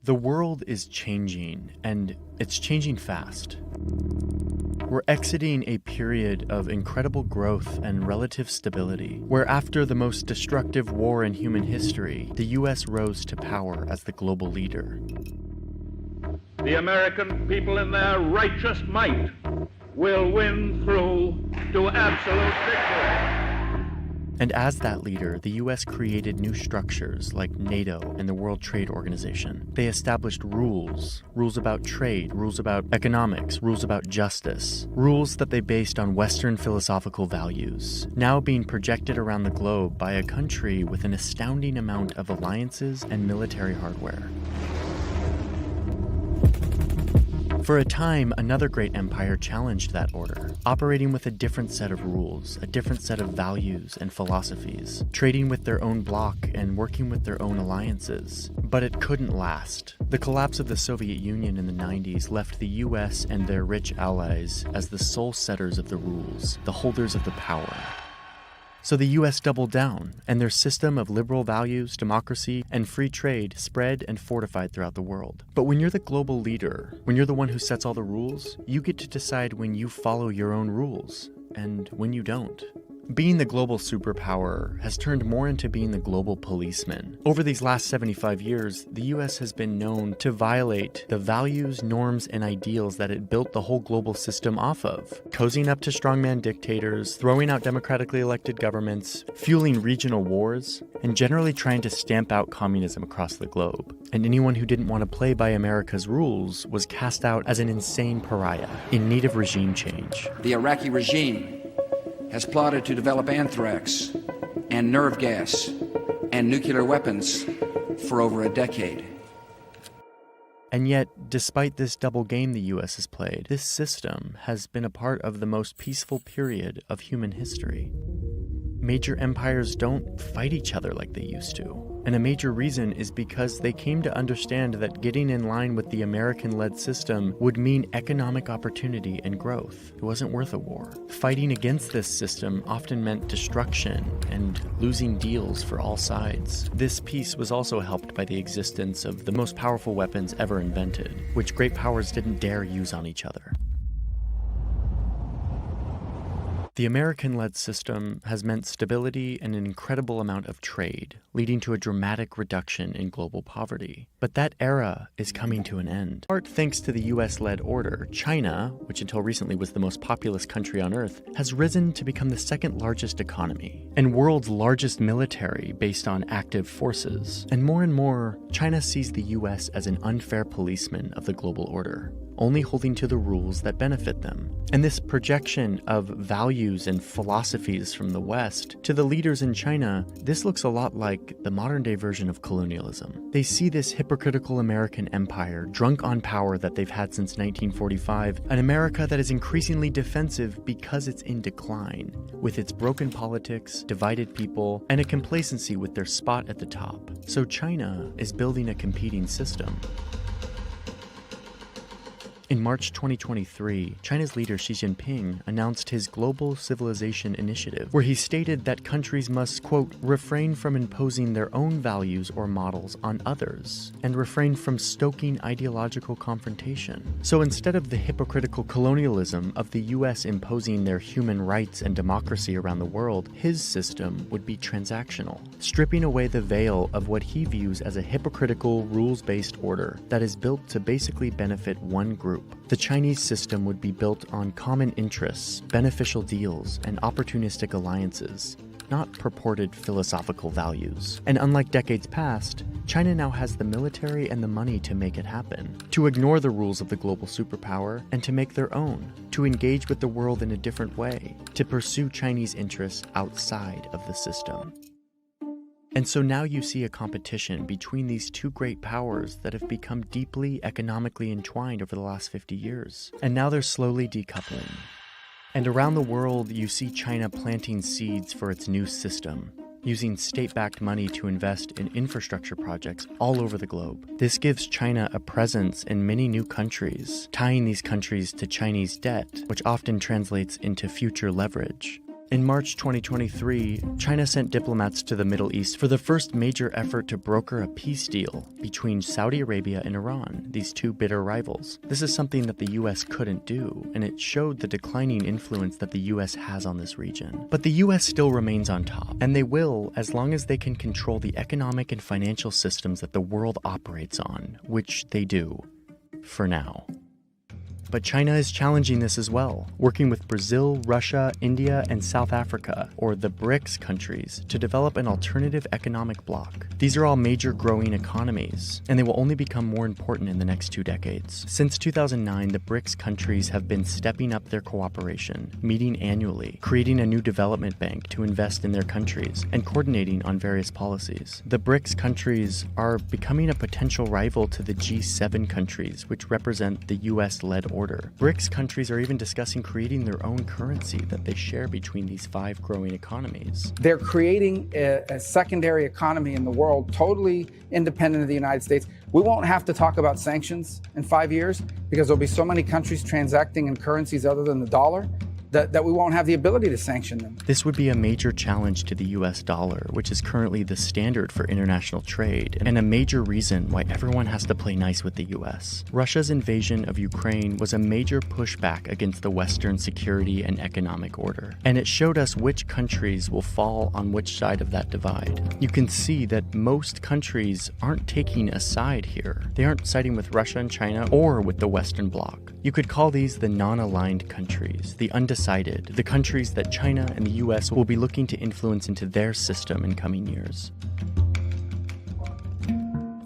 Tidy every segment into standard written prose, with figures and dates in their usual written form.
The world is changing, and it's changing fast. We're exiting a period of incredible growth and relative stability, where after the most destructive war in human history, the US rose to power as the global leader. The American people in their righteous might will win through to absolute victory. And as that leader, the US created new structures like NATO and the World Trade Organization. They established rules about trade, rules about economics, rules about justice, rules that they based on Western philosophical values, now being projected around the globe by a country with an astounding amount of alliances and military hardware. For a time, another great empire challenged that order, operating with a different set of rules, a different set of values and philosophies, trading with their own bloc and working with their own alliances. But it couldn't last. The collapse of the Soviet Union in the 90s left the US and their rich allies as the sole setters of the rules, the holders of the power. So the US doubled down, and their system of liberal values, democracy, and free trade spread and fortified throughout the world. But when you're the global leader, when you're the one who sets all the rules, you get to decide when you follow your own rules, and when you don't. Being the global superpower has turned more into being the global policeman. Over these last 75 years, the US has been known to violate the values, norms, and ideals that it built the whole global system off of, cozying up to strongman dictators, throwing out democratically elected governments, fueling regional wars, and generally trying to stamp out communism across the globe. And anyone who didn't want to play by America's rules was cast out as an insane pariah in need of regime change. The Iraqi regime has plotted to develop anthrax and nerve gas and nuclear weapons for over a decade. And yet, despite this double game the US has played, this system has been a part of the most peaceful period of human history. Major empires don't fight each other like they used to. And a major reason is because they came to understand that getting in line with the American-led system would mean economic opportunity and growth. It wasn't worth a war. Fighting against this system often meant destruction and losing deals for all sides. This peace was also helped by the existence of the most powerful weapons ever invented, which great powers didn't dare use on each other. The American-led system has meant stability and an incredible amount of trade, leading to a dramatic reduction in global poverty. But that era is coming to an end. Part thanks to the US-led order, China, which until recently was the most populous country on Earth, has risen to become the second largest economy and world's largest military based on active forces. And more, China sees the US as an unfair policeman of the global order, only holding to the rules that benefit them. And this projection of values and philosophies from the West to the leaders in China, this looks a lot like the modern-day version of colonialism. They see this hypocritical American empire, drunk on power that they've had since 1945, an America that is increasingly defensive because it's in decline, with its broken politics, divided people, and a complacency with their spot at the top. So China is building a competing system. In March 2023, China's leader Xi Jinping announced his Global Civilization Initiative, where he stated that countries must, quote, refrain from imposing their own values or models on others, and refrain from stoking ideological confrontation. So instead of the hypocritical colonialism of the US imposing their human rights and democracy around the world, his system would be transactional, stripping away the veil of what he views as a hypocritical, rules-based order that is built to basically benefit one group. The Chinese system would be built on common interests, beneficial deals, and opportunistic alliances, not purported philosophical values. And unlike decades past, China now has the military and the money to make it happen, to ignore the rules of the global superpower and to make their own, to engage with the world in a different way, to pursue Chinese interests outside of the system. And so now you see a competition between these two great powers that have become deeply economically entwined over the last 50 years. And now they're slowly decoupling. And around the world, you see China planting seeds for its new system, using state-backed money to invest in infrastructure projects all over the globe. This gives China a presence in many new countries, tying these countries to Chinese debt, which often translates into future leverage. In March 2023, China sent diplomats to the Middle East for the first major effort to broker a peace deal between Saudi Arabia and Iran, these two bitter rivals. This is something that the US couldn't do, and it showed the declining influence that the US has on this region. But the US still remains on top, and they will as long as they can control the economic and financial systems that the world operates on, which they do, for now. But China is challenging this as well, working with Brazil, Russia, India, and South Africa, or the BRICS countries, to develop an alternative economic bloc. These are all major growing economies, and they will only become more important in the next 2 decades. Since 2009, the BRICS countries have been stepping up their cooperation, meeting annually, creating a new development bank to invest in their countries, and coordinating on various policies. The BRICS countries are becoming a potential rival to the G7 countries, which represent the US-led order. BRICS countries are even discussing creating their own currency that they share between these 5 growing economies. They're creating a secondary economy in the world, totally independent of the United States. We won't have to talk about sanctions in 5 years because there'll be so many countries transacting in currencies other than the dollar that we won't have the ability to sanction them. This would be a major challenge to the US dollar, which is currently the standard for international trade, and a major reason why everyone has to play nice with the US. Russia's invasion of Ukraine was a major pushback against the Western security and economic order, and it showed us which countries will fall on which side of that divide. You can see that most countries aren't taking a side here. They aren't siding with Russia and China or with the Western Bloc. You could call these the non-aligned countries, the undecided, the countries that China and the US will be looking to influence into their system in coming years.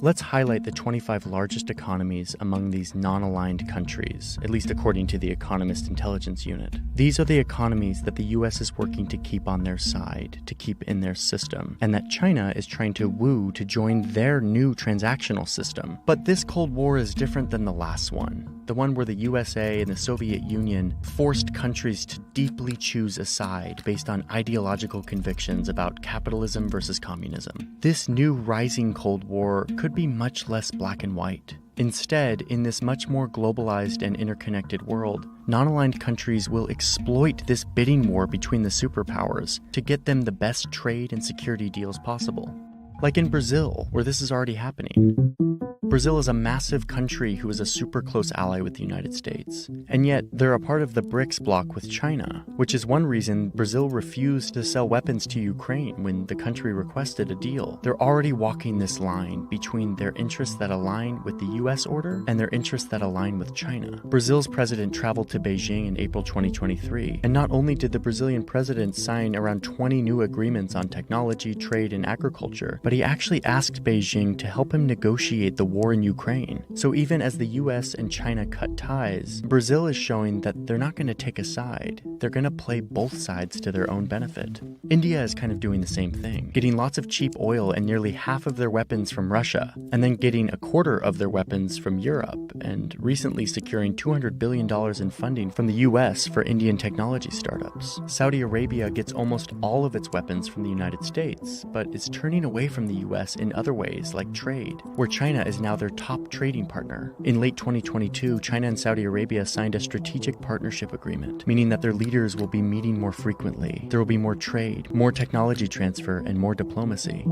Let's highlight the 25 largest economies among these non-aligned countries, at least according to the Economist Intelligence Unit. These are the economies that the US is working to keep on their side, to keep in their system, and that China is trying to woo to join their new transactional system. But this Cold War is different than the last one, the one where the USA and the Soviet Union forced countries to deeply choose a side based on ideological convictions about capitalism versus communism. This new rising Cold War could be much less black and white. Instead, in this much more globalized and interconnected world, non-aligned countries will exploit this bidding war between the superpowers to get them the best trade and security deals possible. Like in Brazil, where this is already happening. Brazil is a massive country who is a super close ally with the United States, and yet they're a part of the BRICS bloc with China, which is one reason Brazil refused to sell weapons to Ukraine when the country requested a deal. They're already walking this line between their interests that align with the US order and their interests that align with China. Brazil's president traveled to Beijing in April 2023, and not only did the Brazilian president sign around 20 new agreements on technology, trade, and agriculture, but he actually asked Beijing to help him negotiate the war in Ukraine. So even as the US and China cut ties, Brazil is showing that they're not going to take a side. They're going to play both sides to their own benefit. India is kind of doing the same thing, getting lots of cheap oil and nearly half of their weapons from Russia, and then getting a quarter of their weapons from Europe, and recently securing $200 billion in funding from the US for Indian technology startups. Saudi Arabia gets almost all of its weapons from the United States, but is turning away from the US in other ways like trade, where China is now their top trading partner. In late 2022, China and Saudi Arabia signed a strategic partnership agreement, meaning that their leaders will be meeting more frequently. There will be more trade, more technology transfer, and more diplomacy.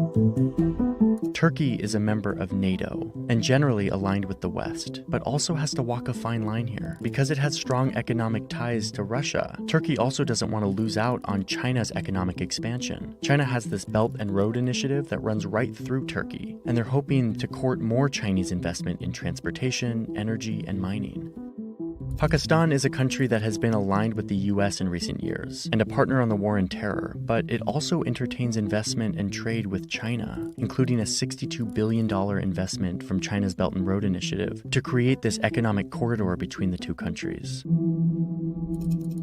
Turkey is a member of NATO and generally aligned with the West, but also has to walk a fine line here. Because it has strong economic ties to Russia, Turkey also doesn't want to lose out on China's economic expansion. China has this Belt and Road Initiative that runs right through Turkey, and they're hoping to court more Chinese investment in transportation, energy, and mining. Pakistan is a country that has been aligned with the US in recent years and a partner on the war on terror, but it also entertains investment and trade with China, including a $62 billion investment from China's Belt and Road Initiative to create this economic corridor between the two countries.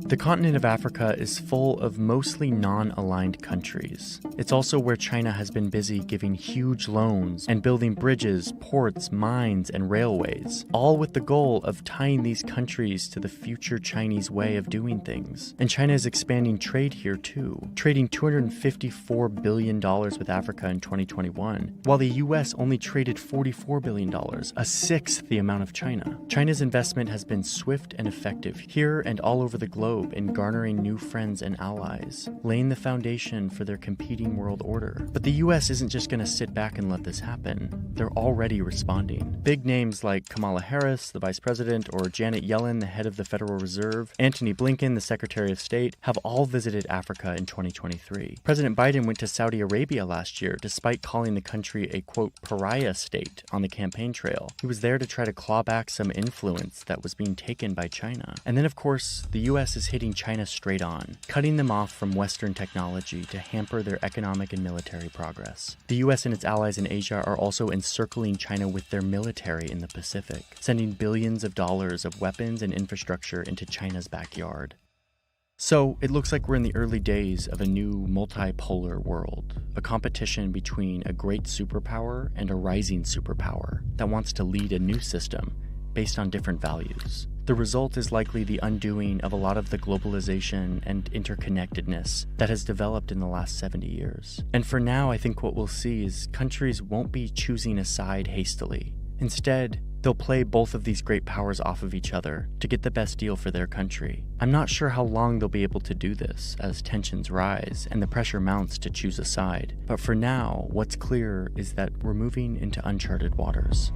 The continent of Africa is full of mostly non-aligned countries. It's also where China has been busy giving huge loans and building bridges, ports, mines, and railways, all with the goal of tying these countries to the future Chinese way of doing things. And China is expanding trade here too, trading $254 billion with Africa in 2021, while the US only traded $44 billion, a sixth the amount of China. China's investment has been swift and effective here and all over the globe, globe in garnering new friends and allies, laying the foundation for their competing world order. But the US isn't just going to sit back and let this happen. They're already responding. Big names like Kamala Harris, the vice president, or Janet Yellen, the head of the Federal Reserve, Antony Blinken, the Secretary of State, have all visited Africa in 2023. President Biden went to Saudi Arabia last year, despite calling the country a, quote, pariah state on the campaign trail. He was there to try to claw back some influence that was being taken by China. And then, of course, the US is hitting China straight on, cutting them off from Western technology to hamper their economic and military progress. The US and its allies in Asia are also encircling China with their military in the Pacific, sending billions of dollars of weapons and infrastructure into China's backyard. So, it looks like we're in the early days of a new multipolar world, a competition between a great superpower and a rising superpower that wants to lead a new system based on different values. The result is likely the undoing of a lot of the globalization and interconnectedness that has developed in the last 70 years. And for now, I think what we'll see is countries won't be choosing a side hastily. Instead, they'll play both of these great powers off of each other to get the best deal for their country. I'm not sure how long they'll be able to do this as tensions rise and the pressure mounts to choose a side. But for now, what's clear is that we're moving into uncharted waters.